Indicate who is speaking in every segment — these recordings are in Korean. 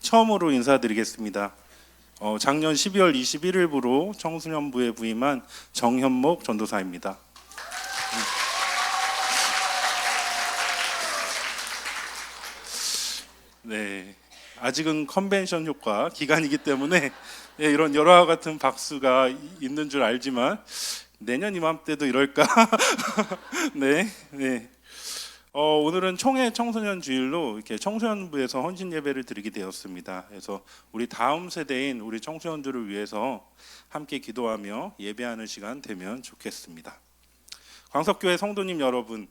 Speaker 1: 처음으로 인사드리겠습니다. 작년 12월 21일부로 청소년부에 부임한 정현목 전도사입니다. 네, 아직은 컨벤션 효과 기간이기 때문에 이런 열화와 같은 박수가 있는 줄 알지만 내년 이맘때도 이럴까? 네. 오늘은 총회 청소년 주일로 이렇게 청소년부에서 헌신 예배를 드리게 되었습니다. 그래서 우리 다음 세대인 우리 청소년들을 위해서 함께 기도하며 예배하는 시간 되면 좋겠습니다. 광석교회 성도님 여러분,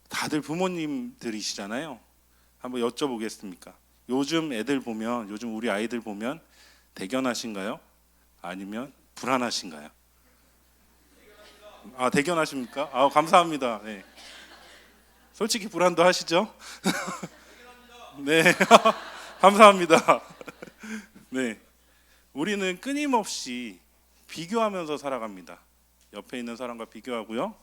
Speaker 1: 다들 부모님들이시잖아요. 한번 여쭤보겠습니까? 요즘 우리 아이들 보면 대견하신가요? 아니면 불안하신가요? 대견하십니까? 감사합니다. 네. 솔직히 불안도 하시죠? 네, 감사합니다. 네, 우리는 끊임없이 비교하면서 살아갑니다. 옆에 있는 사람과 비교하고요.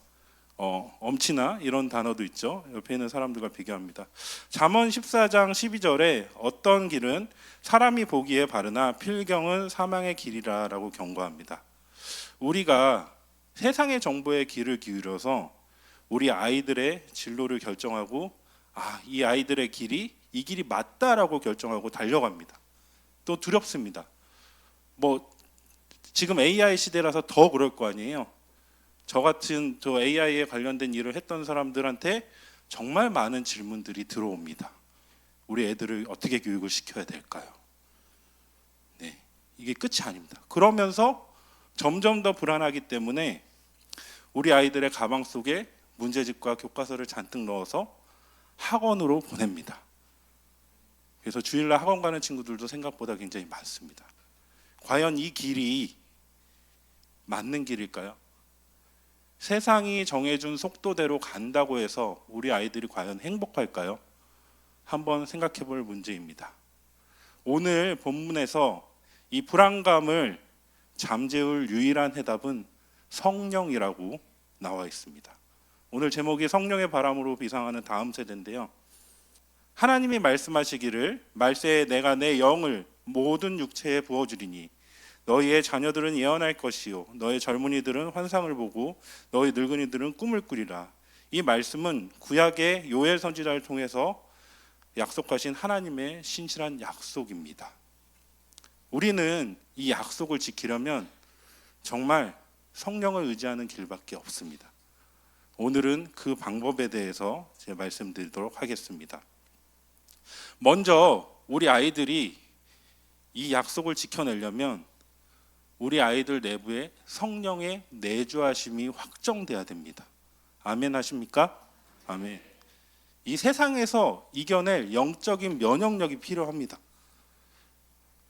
Speaker 1: 엄치나 이런 단어도 있죠. 옆에 있는 사람들과 비교합니다. 잠언 14장 12절에 어떤 길은 사람이 보기에 바르나 필경은 사망의 길이라라고 경고합니다. 우리가 세상의 정보에 귀를 기울여서 우리 아이들의 진로를 결정하고 이 아이들의 길이 이 길이 맞다라고 결정하고 달려갑니다. 또 두렵습니다. 지금 AI 시대라서 더 그럴 거 아니에요. 저 AI에 관련된 일을 했던 사람들한테 정말 많은 질문들이 들어옵니다. 우리 애들을 어떻게 교육을 시켜야 될까요? 네, 이게 끝이 아닙니다. 그러면서 점점 더 불안하기 때문에 우리 아이들의 가방 속에 문제집과 교과서를 잔뜩 넣어서 학원으로 보냅니다. 그래서 주일날 학원 가는 친구들도 생각보다 굉장히 많습니다. 과연 이 길이 맞는 길일까요? 세상이 정해준 속도대로 간다고 해서 우리 아이들이 과연 행복할까요? 한번 생각해 볼 문제입니다. 오늘 본문에서 이 불안감을 잠재울 유일한 해답은 성령이라고 나와 있습니다. 오늘 제목이 성령의 바람으로 비상하는 다음 세대인데요. 하나님이 말씀하시기를 말세에 내가 내 영을 모든 육체에 부어주리니 너희의 자녀들은 예언할 것이요 너희 젊은이들은 환상을 보고 너희 늙은이들은 꿈을 꾸리라. 이 말씀은 구약의 요엘 선지자를 통해서 약속하신 하나님의 신실한 약속입니다. 우리는 이 약속을 지키려면 정말 성령을 의지하는 길밖에 없습니다. 오늘은 그 방법에 대해서 제가 말씀드리도록 하겠습니다. 먼저 우리 아이들이 이 약속을 지켜내려면 우리 아이들 내부에 성령의 내주하심이 확정돼야 됩니다. 아멘 하십니까? 아멘. 이 세상에서 이겨낼 영적인 면역력이 필요합니다.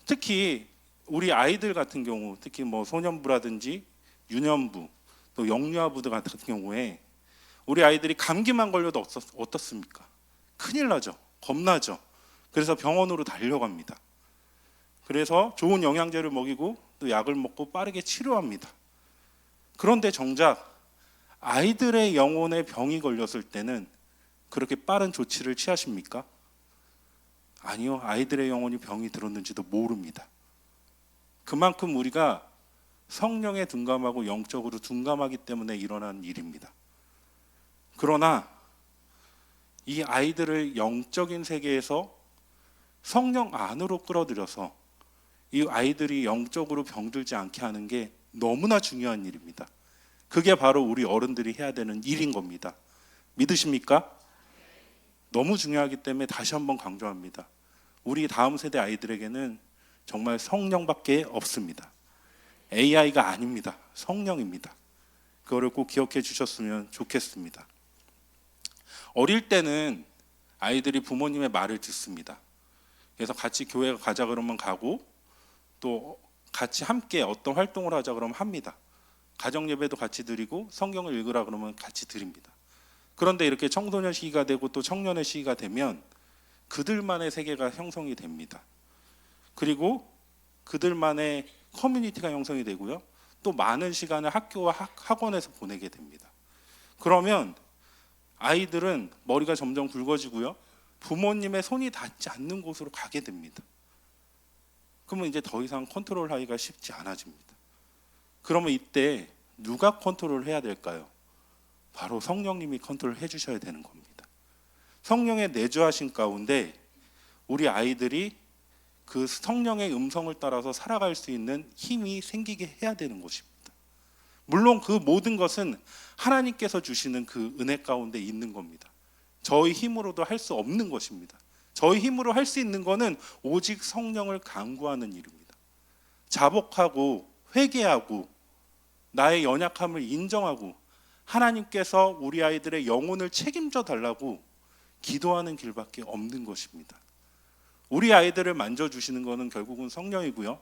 Speaker 1: 특히 우리 아이들 같은 경우, 특히 소년부라든지 유년부, 또 영유아부들 같은 경우에 우리 아이들이 감기만 걸려도 어떻습니까? 큰일 나죠. 겁나죠. 그래서 병원으로 달려갑니다. 그래서 좋은 영양제를 먹이고 또 약을 먹고 빠르게 치료합니다. 그런데 정작 아이들의 영혼에 병이 걸렸을 때는 그렇게 빠른 조치를 취하십니까? 아니요. 아이들의 영혼이 병이 들었는지도 모릅니다. 그만큼 우리가 성령에 둔감하고 영적으로 둔감하기 때문에 일어난 일입니다. 그러나 이 아이들을 영적인 세계에서 성령 안으로 끌어들여서 이 아이들이 영적으로 병들지 않게 하는 게 너무나 중요한 일입니다. 그게 바로 우리 어른들이 해야 되는 일인 겁니다. 믿으십니까? 너무 중요하기 때문에 다시 한번 강조합니다. 우리 다음 세대 아이들에게는 정말 성령밖에 없습니다. AI가 아닙니다. 성령입니다. 그거를 꼭 기억해 주셨으면 좋겠습니다. 어릴 때는 아이들이 부모님의 말을 듣습니다. 그래서 같이 교회 가자 그러면 가고 또 같이 함께 어떤 활동을 하자 그러면 합니다. 가정예배도 같이 드리고 성경을 읽으라 그러면 같이 드립니다. 그런데 이렇게 청소년 시기가 되고 또 청년의 시기가 되면 그들만의 세계가 형성이 됩니다. 그리고 그들만의 커뮤니티가 형성이 되고요. 또 많은 시간을 학교와 학원에서 보내게 됩니다. 그러면 아이들은 머리가 점점 굵어지고요. 부모님의 손이 닿지 않는 곳으로 가게 됩니다. 그러면 이제 더 이상 컨트롤하기가 쉽지 않아집니다. 그러면 이때 누가 컨트롤 해야 될까요? 바로 성령님이 컨트롤 해주셔야 되는 겁니다. 성령의 내주하신 가운데 우리 아이들이 그 성령의 음성을 따라서 살아갈 수 있는 힘이 생기게 해야 되는 것입니다. 물론 그 모든 것은 하나님께서 주시는 그 은혜 가운데 있는 겁니다. 저희 힘으로도 할 수 없는 것입니다. 저희 힘으로 할 수 있는 것은 오직 성령을 간구하는 일입니다. 자복하고 회개하고 나의 연약함을 인정하고 하나님께서 우리 아이들의 영혼을 책임져 달라고 기도하는 길밖에 없는 것입니다. 우리 아이들을 만져주시는 것은 결국은 성령이고요.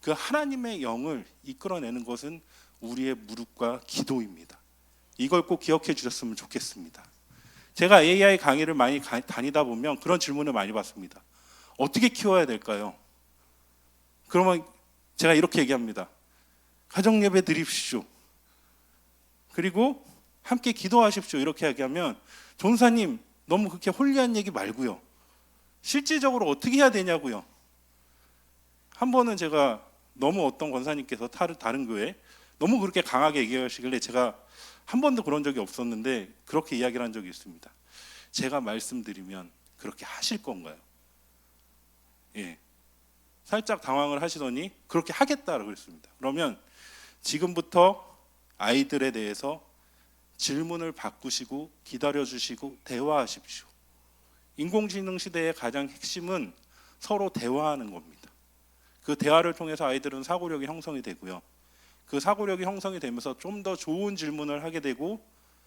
Speaker 1: 그 하나님의 영을 이끌어내는 것은 우리의 무릎과 기도입니다. 이걸 꼭 기억해 주셨으면 좋겠습니다. 제가 AI 강의를 많이 다니다 보면 그런 질문을 많이 받습니다. 어떻게 키워야 될까요? 그러면 제가 이렇게 얘기합니다. 가정예배 드립시오. 그리고 함께 기도하십시오. 이렇게 얘기하면 전사님 너무 그렇게 홀리한 얘기 말고요. 실질적으로 어떻게 해야 되냐고요. 한 번은 제가 너무 어떤 권사님께서 다른 교회 너무 그렇게 강하게 얘기하시길래 제가 한 번도 그런 적이 없었는데 그렇게 이야기를 한 적이 있습니다. 제가 말씀드리면 그렇게 하실 건가요? 예. 살짝 당황을 하시더니 그렇게 하겠다라고 그랬습니다. 그러면 지금부터 아이들에 대해서 질문을 바꾸시고 기다려주시고 대화하십시오. 인공지능 시대의 가장 핵심은 서로 대화하는 겁니다. 그 대화를 통해서 아이들은 사고력이 형성이 되고요. 그 사고력이 형성이 되면서 좀 더 좋은 질문을 하게 되고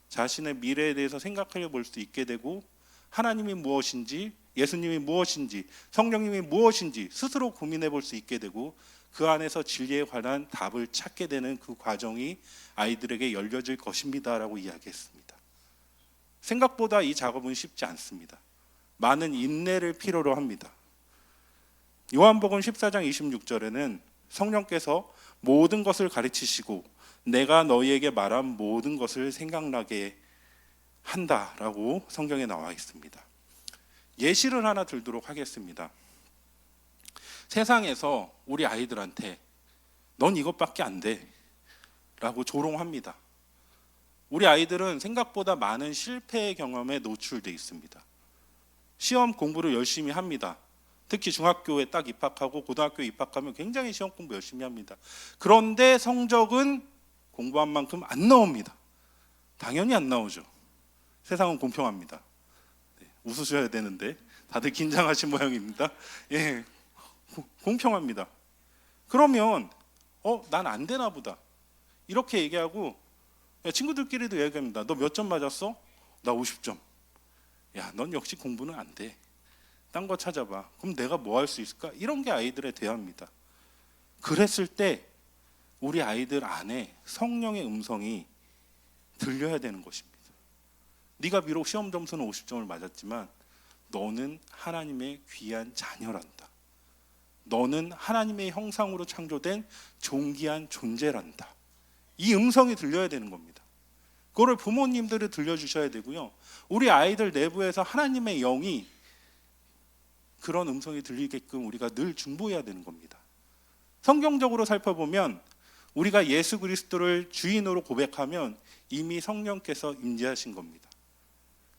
Speaker 1: 자신의 미래에 대해서 생각해 볼 수 있게 되고 하나님이 무엇인지 예수님이 무엇인지 성령님이 무엇인지 스스로 고민해 볼 수 있게 되고 그 안에서 진리에 관한 답을 찾게 되는 그 과정이 아이들에게 열려질 것입니다라고 이야기했습니다. 생각보다 이 작업은 쉽지 않습니다. 많은 인내를 필요로 합니다. 요한복음 14장 26절에는 성령께서 모든 것을 가르치시고 내가 너희에게 말한 모든 것을 생각나게 한다라고 성경에 나와 있습니다. 예시를 하나 들도록 하겠습니다. 세상에서 우리 아이들한테 넌 이것밖에 안 돼 라고 조롱합니다. 우리 아이들은 생각보다 많은 실패의 경험에 노출되어 있습니다. 시험 공부를 열심히 합니다. 특히 중학교에 딱 입학하고 고등학교에 입학하면 굉장히 시험 공부 열심히 합니다. 그런데 성적은 공부한 만큼 안 나옵니다. 당연히 안 나오죠. 세상은 공평합니다. 네, 웃으셔야 되는데 다들 긴장하신 모양입니다. 예, 공평합니다. 그러면 난 안 되나 보다 이렇게 얘기하고 친구들끼리도 얘기합니다. 너 몇 점 맞았어? 나 50점. 야, 넌 역시 공부는 안 돼. 딴 거 찾아봐. 그럼 내가 뭐 할 수 있을까? 이런 게 아이들의 대화입니다. 그랬을 때 우리 아이들 안에 성령의 음성이 들려야 되는 것입니다. 네가 비록 시험 점수는 50점을 맞았지만 너는 하나님의 귀한 자녀란다. 너는 하나님의 형상으로 창조된 존귀한 존재란다. 이 음성이 들려야 되는 겁니다. 그거를 부모님들이 들려주셔야 되고요. 우리 아이들 내부에서 하나님의 영이 그런 음성이 들리게끔 우리가 늘 중보해야 되는 겁니다. 성경적으로 살펴보면 우리가 예수 그리스도를 주인으로 고백하면 이미 성령께서 임재하신 겁니다.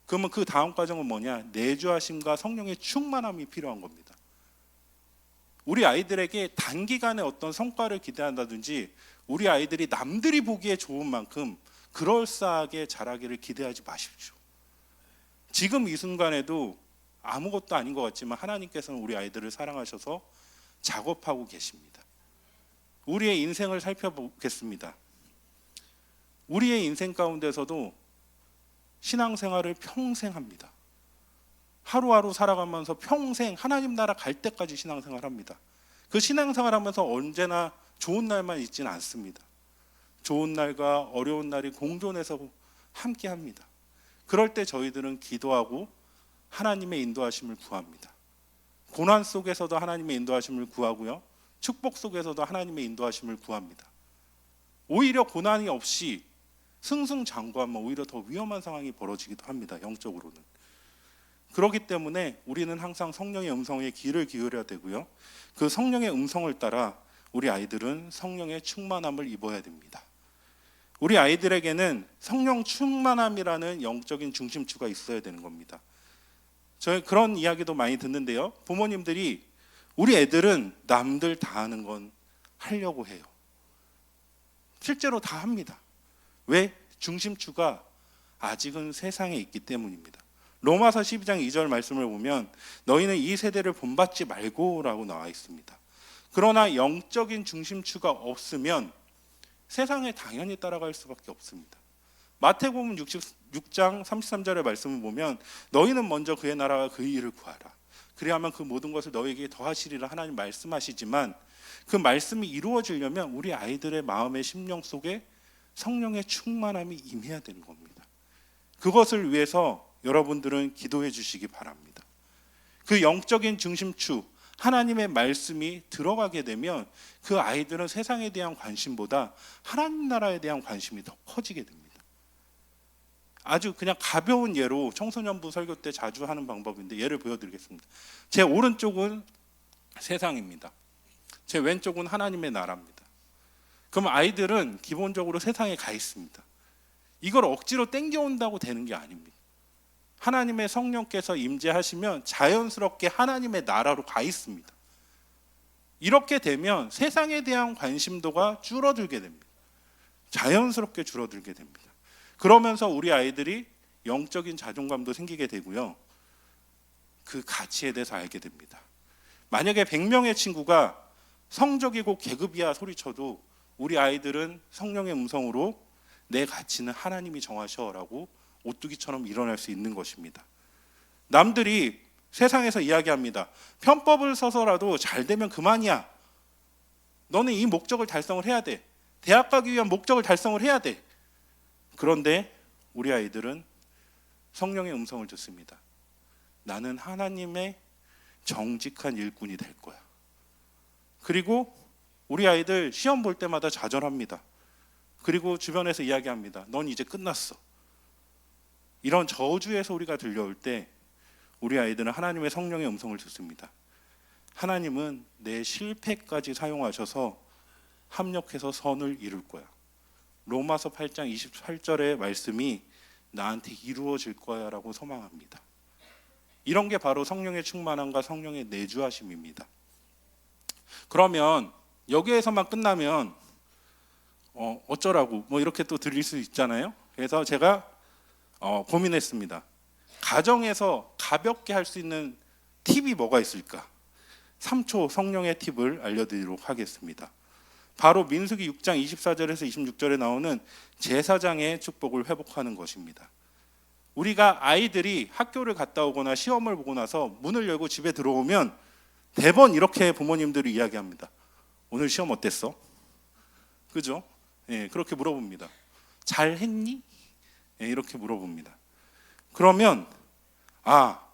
Speaker 1: 그러면 그 다음 과정은 뭐냐? 내주하심과 성령의 충만함이 필요한 겁니다. 우리 아이들에게 단기간에 어떤 성과를 기대한다든지 우리 아이들이 남들이 보기에 좋은 만큼 그럴싸하게 자라기를 기대하지 마십시오. 지금 이 순간에도 아무것도 아닌 것 같지만 하나님께서는 우리 아이들을 사랑하셔서 작업하고 계십니다. 우리의 인생을 살펴보겠습니다. 우리의 인생 가운데서도 신앙생활을 평생 합니다. 하루하루 살아가면서 평생 하나님 나라 갈 때까지 신앙생활 합니다. 그 신앙생활 하면서 언제나 좋은 날만 있지는 않습니다. 좋은 날과 어려운 날이 공존해서 함께 합니다. 그럴 때 저희들은 기도하고 하나님의 인도하심을 구합니다. 고난 속에서도 하나님의 인도하심을 구하고요. 축복 속에서도 하나님의 인도하심을 구합니다. 오히려 고난이 없이 승승장구하면 오히려 더 위험한 상황이 벌어지기도 합니다. 영적으로는. 그렇기 때문에 우리는 항상 성령의 음성에 귀를 기울여야 되고요. 그 성령의 음성을 따라 우리 아이들은 성령의 충만함을 입어야 됩니다. 우리 아이들에게는 성령 충만함이라는 영적인 중심추가 있어야 되는 겁니다. 저희 그런 이야기도 많이 듣는데요. 부모님들이 우리 애들은 남들 다 하는 건 하려고 해요. 실제로 다 합니다. 왜? 중심추가 아직은 세상에 있기 때문입니다. 로마서 12장 2절 말씀을 보면 너희는 이 세대를 본받지 말고 라고 나와 있습니다. 그러나 영적인 중심추가 없으면 세상에 당연히 따라갈 수밖에 없습니다. 마태복음 66장 33절의 말씀을 보면 너희는 먼저 그의 나라와 그의 일을 구하라. 그리하면 그 모든 것을 너희에게 더하시리라 하나님 말씀하시지만 그 말씀이 이루어지려면 우리 아이들의 마음의 심령 속에 성령의 충만함이 임해야 되는 겁니다. 그것을 위해서 여러분들은 기도해 주시기 바랍니다. 그 영적인 중심추 하나님의 말씀이 들어가게 되면 그 아이들은 세상에 대한 관심보다 하나님 나라에 대한 관심이 더 커지게 됩니다. 아주 그냥 가벼운 예로 청소년부 설교 때 자주 하는 방법인데 예를 보여드리겠습니다. 제 오른쪽은 세상입니다. 제 왼쪽은 하나님의 나라입니다. 그럼 아이들은 기본적으로 세상에 가 있습니다. 이걸 억지로 땡겨온다고 되는 게 아닙니다. 하나님의 성령께서 임재하시면 자연스럽게 하나님의 나라로 가 있습니다. 이렇게 되면 세상에 대한 관심도가 줄어들게 됩니다. 자연스럽게 줄어들게 됩니다. 그러면서 우리 아이들이 영적인 자존감도 생기게 되고요. 그 가치에 대해서 알게 됩니다. 만약에 100명의 친구가 성적이고 계급이야 소리쳐도 우리 아이들은 성령의 음성으로 내 가치는 하나님이 정하셔라고 오뚜기처럼 일어날 수 있는 것입니다. 남들이 세상에서 이야기합니다. 편법을 써서라도 잘 되면 그만이야. 너는 이 목적을 달성을 해야 돼. 대학 가기 위한 목적을 달성을 해야 돼. 그런데 우리 아이들은 성령의 음성을 듣습니다. 나는 하나님의 정직한 일꾼이 될 거야. 그리고 우리 아이들 시험 볼 때마다 좌절합니다. 그리고 주변에서 이야기합니다. 넌 이제 끝났어. 이런 저주의 소리가 들려올 때 우리 아이들은 하나님의 성령의 음성을 듣습니다. 하나님은 내 실패까지 사용하셔서 합력해서 선을 이룰 거야. 로마서 8장 28절의 말씀이 나한테 이루어질 거야 라고 소망합니다. 이런 게 바로 성령의 충만함과 성령의 내주하심입니다. 그러면 여기에서만 끝나면 어쩌라고 뭐 이렇게 또 들릴 수 있잖아요. 그래서 제가 고민했습니다. 가정에서 가볍게 할 수 있는 팁이 뭐가 있을까? 3초 성령의 팁을 알려드리도록 하겠습니다. 바로 민수기 6장 24절에서 26절에 나오는 제사장의 축복을 회복하는 것입니다. 우리가 아이들이 학교를 갔다 오거나 시험을 보고 나서 문을 열고 집에 들어오면 대번 이렇게 부모님들이 이야기합니다. 오늘 시험 어땠어? 그죠? 예, 그렇게 물어봅니다. 잘했니? 예, 이렇게 물어봅니다. 그러면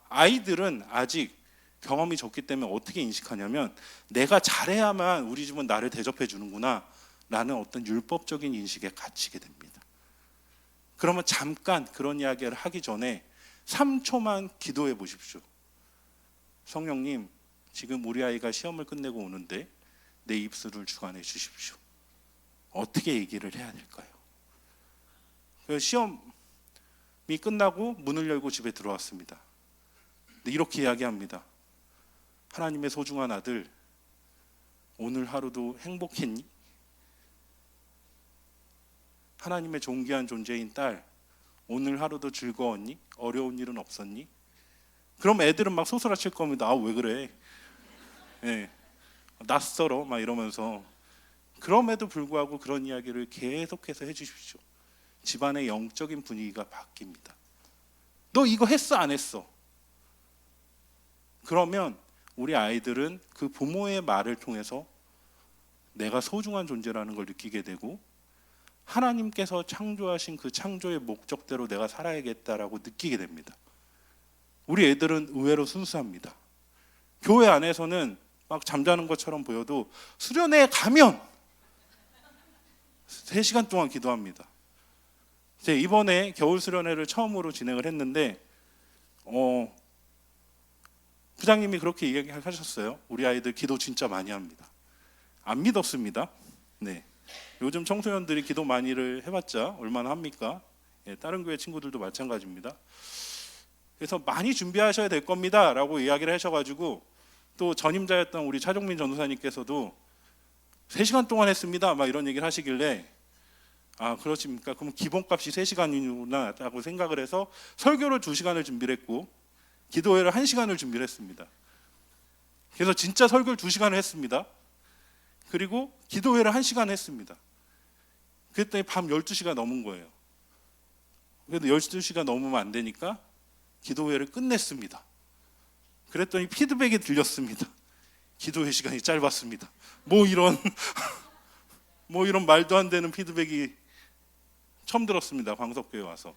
Speaker 1: 아이들은 아직 경험이 적기 때문에 어떻게 인식하냐면 내가 잘해야만 우리 집은 나를 대접해 주는구나 라는 어떤 율법적인 인식에 갇히게 됩니다. 그러면 잠깐 그런 이야기를 하기 전에 3초만 기도해 보십시오. 성령님, 지금 우리 아이가 시험을 끝내고 오는데 내 입술을 주관해 주십시오. 어떻게 얘기를 해야 될까요? 시험이 끝나고 문을 열고 집에 들어왔습니다. 근데 이렇게 이야기합니다. 하나님의 소중한 아들, 오늘 하루도 행복했니? 하나님의 존귀한 존재인 딸, 오늘 하루도 즐거웠니? 어려운 일은 없었니? 그럼 애들은 막 소스라칠 겁니다. 왜 그래? 예, 낯설어 막 이러면서. 그럼에도 불구하고 그런 이야기를 계속해서 해주십시오. 집안의 영적인 분위기가 바뀝니다. 너 이거 했어 안 했어? 그러면 우리 아이들은 그 부모의 말을 통해서 내가 소중한 존재라는 걸 느끼게 되고 하나님께서 창조하신 그 창조의 목적대로 내가 살아야겠다라고 느끼게 됩니다. 우리 애들은 의외로 순수합니다. 교회 안에서는 막 잠자는 것처럼 보여도 수련회에 가면 3시간 동안 기도합니다. 제가 이번에 겨울 수련회를 처음으로 진행을 했는데 부장님이 그렇게 이야기하셨어요. 우리 아이들 기도 진짜 많이 합니다. 안 믿었습니다. 네. 요즘 청소년들이 기도 많이를 해봤자 얼마나 합니까? 예, 다른 교회 친구들도 마찬가지입니다. 그래서 많이 준비하셔야 될 겁니다 라고 이야기를 하셔가지고, 또 전임자였던 우리 차종민 전도사님께서도 3시간 동안 했습니다 막 이런 얘기를 하시길래, 아 그렇습니까? 그럼 기본값이 3시간이구나 라고 생각을 해서 설교를 2시간을 준비를 했고 기도회를 1시간을 준비를 했습니다. 그래서 진짜 설교를 2시간을 했습니다. 그리고 기도회를 1시간 했습니다. 그랬더니 밤 12시가 넘은 거예요. 그래도 12시가 넘으면 안 되니까 기도회를 끝냈습니다. 그랬더니 피드백이 들렸습니다. 기도회 시간이 짧았습니다. 뭐 이런 말도 안 되는 피드백이 처음 들었습니다. 광석교회 와서.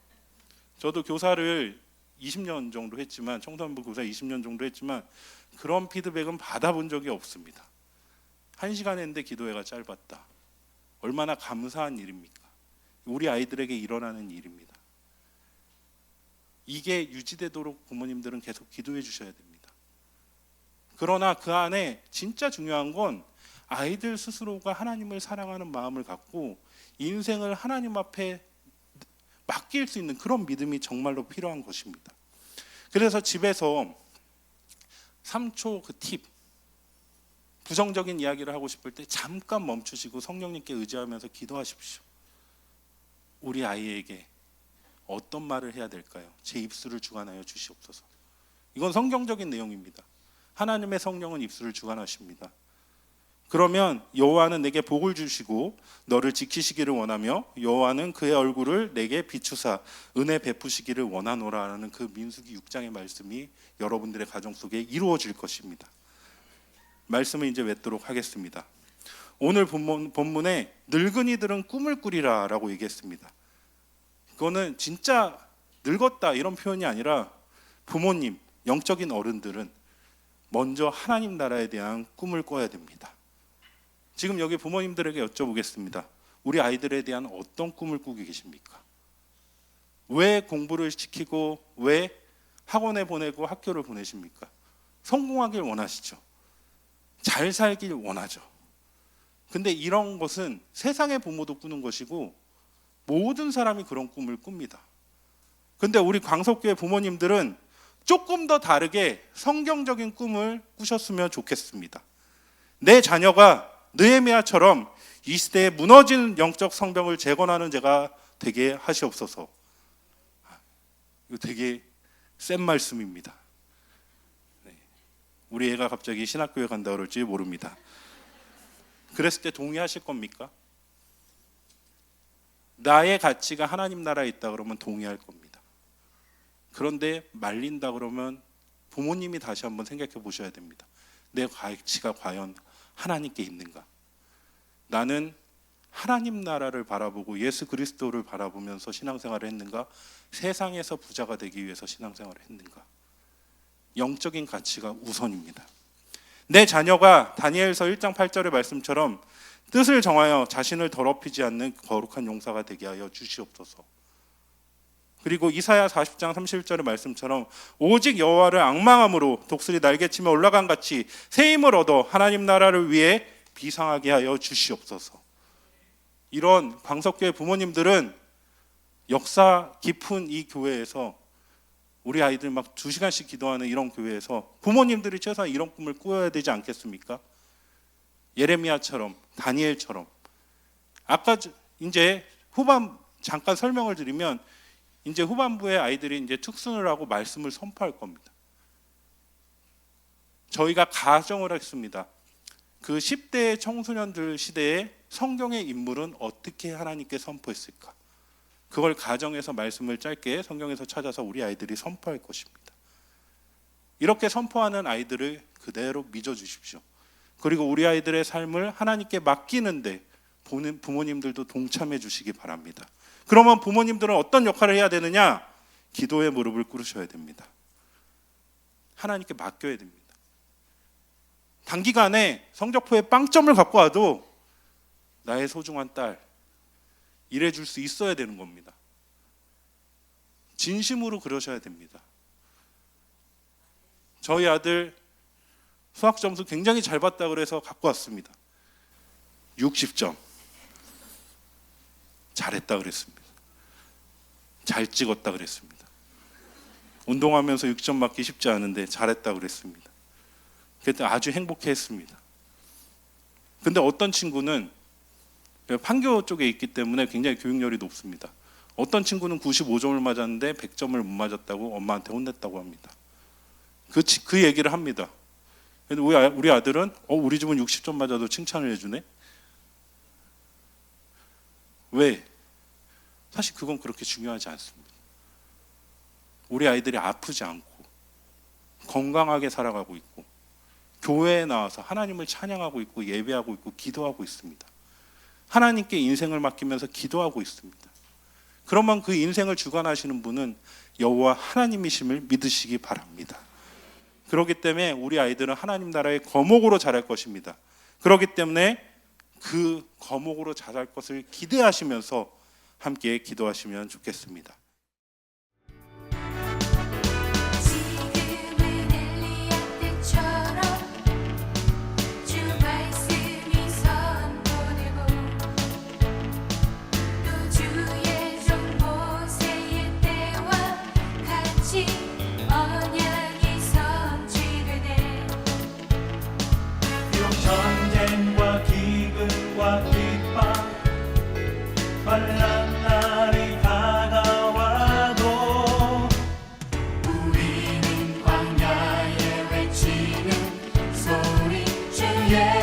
Speaker 1: 저도 교사를 20년 정도 했지만, 청소년부 교사 20년 정도 했지만 그런 피드백은 받아본 적이 없습니다. 1시간 했는데 기도회가 짧았다. 얼마나 감사한 일입니까? 우리 아이들에게 일어나는 일입니다. 이게 유지되도록 부모님들은 계속 기도해 주셔야 됩니다. 그러나 그 안에 진짜 중요한 건 아이들 스스로가 하나님을 사랑하는 마음을 갖고 인생을 하나님 앞에 맡길 수 있는 그런 믿음이 정말로 필요한 것입니다. 그래서 집에서 3초 그 팁, 부정적인 이야기를 하고 싶을 때 잠깐 멈추시고 성령님께 의지하면서 기도하십시오. 우리 아이에게 어떤 말을 해야 될까요? 제 입술을 주관하여 주시옵소서. 이건 성경적인 내용입니다. 하나님의 성령은 입술을 주관하십니다. 그러면 여호와는 내게 복을 주시고 너를 지키시기를 원하며 여호와는 그의 얼굴을 내게 비추사 은혜 베푸시기를 원하노라라는 그 민수기 6장의 말씀이 여러분들의 가정 속에 이루어질 것입니다. 말씀을 이제 맺도록 하겠습니다. 오늘 본문에 늙은이들은 꿈을 꾸리라 라고 얘기했습니다. 그거는 진짜 늙었다 이런 표현이 아니라 부모님, 영적인 어른들은 먼저 하나님 나라에 대한 꿈을 꿔야 됩니다. 지금 여기 부모님들에게 여쭤보겠습니다. 우리 아이들에 대한 어떤 꿈을 꾸고 계십니까? 왜 공부를 시키고 왜 학원에 보내고 학교를 보내십니까? 성공하길 원하시죠. 잘 살길 원하죠. 근데 이런 것은 세상의 부모도 꾸는 것이고 모든 사람이 그런 꿈을 꿉니다. 근데 우리 광석교회 부모님들은 조금 더 다르게 성경적인 꿈을 꾸셨으면 좋겠습니다. 내 자녀가 느헤미야처럼 이 시대에 무너진 영적 성벽을 재건하는 자가 되게 하시옵소서. 이거 되게 센 말씀입니다. 네. 우리 애가 갑자기 신학교에 간다 그럴지 모릅니다. 그랬을 때 동의하실 겁니까? 나의 가치가 하나님 나라에 있다 그러면 동의할 겁니다. 그런데 말린다 그러면 부모님이 다시 한번 생각해 보셔야 됩니다. 내 가치가 과연 하나님께 있는가? 나는 하나님 나라를 바라보고 예수 그리스도를 바라보면서 신앙생활을 했는가? 세상에서 부자가 되기 위해서 신앙생활을 했는가? 영적인 가치가 우선입니다. 내 자녀가 다니엘서 1장 8절의 말씀처럼 뜻을 정하여 자신을 더럽히지 않는 거룩한 용사가 되게 하여 주시옵소서. 그리고 이사야 40장 31절의 말씀처럼 오직 여호와를 앙망함으로 독수리 날개치며 올라간 같이 새 힘을 얻어 하나님 나라를 위해 비상하게 하여 주시옵소서. 이런 광석교회 부모님들은 역사 깊은 이 교회에서 우리 아이들 막 2시간씩 기도하는 이런 교회에서 부모님들이 최소한 이런 꿈을 꾸어야 되지 않겠습니까? 예레미야처럼 다니엘처럼. 아까 이제 후반 잠깐 설명을 드리면 이제 후반부에 아이들이 이제 특순을 하고 말씀을 선포할 겁니다. 저희가 가정을 했습니다. 그 10대 청소년들 시대에 성경의 인물은 어떻게 하나님께 선포했을까? 그걸 가정에서 말씀을 짧게 성경에서 찾아서 우리 아이들이 선포할 것입니다. 이렇게 선포하는 아이들을 그대로 믿어주십시오. 그리고 우리 아이들의 삶을 하나님께 맡기는데 부모님들도 동참해 주시기 바랍니다. 그러면 부모님들은 어떤 역할을 해야 되느냐? 기도의 무릎을 꿇으셔야 됩니다. 하나님께 맡겨야 됩니다. 단기간에 성적표에 빵점을 갖고 와도 나의 소중한 딸 일해줄 수 있어야 되는 겁니다. 진심으로 그러셔야 됩니다. 저희 아들 수학 점수 굉장히 잘 봤다 그래서 갖고 왔습니다. 60점. 잘했다 그랬습니다. 잘 찍었다 그랬습니다. 운동하면서 6점 맞기 쉽지 않은데 잘했다 그랬습니다. 그때 아주 행복해했습니다. 근데 어떤 친구는 판교 쪽에 있기 때문에 굉장히 교육열이 높습니다. 어떤 친구는 95점을 맞았는데 100점을 못 맞았다고 엄마한테 혼냈다고 합니다. 그 얘기를 합니다. 근데 우리 아들은 우리 집은 60점 맞아도 칭찬을 해주네? 왜? 사실 그건 그렇게 중요하지 않습니다. 우리 아이들이 아프지 않고 건강하게 살아가고 있고 교회에 나와서 하나님을 찬양하고 있고 예배하고 있고 기도하고 있습니다. 하나님께 인생을 맡기면서 기도하고 있습니다. 그러면 그 인생을 주관하시는 분은 여호와 하나님이심을 믿으시기 바랍니다. 그렇기 때문에 우리 아이들은 하나님 나라의 거목으로 자랄 것입니다. 그렇기 때문에 그 거목으로 자랄 것을 기대하시면서 함께 기도하시면 좋겠습니다.
Speaker 2: 전쟁과 기근과 핍박 환난 날이 다가와도 우리는 광야에 외치는 소리 주의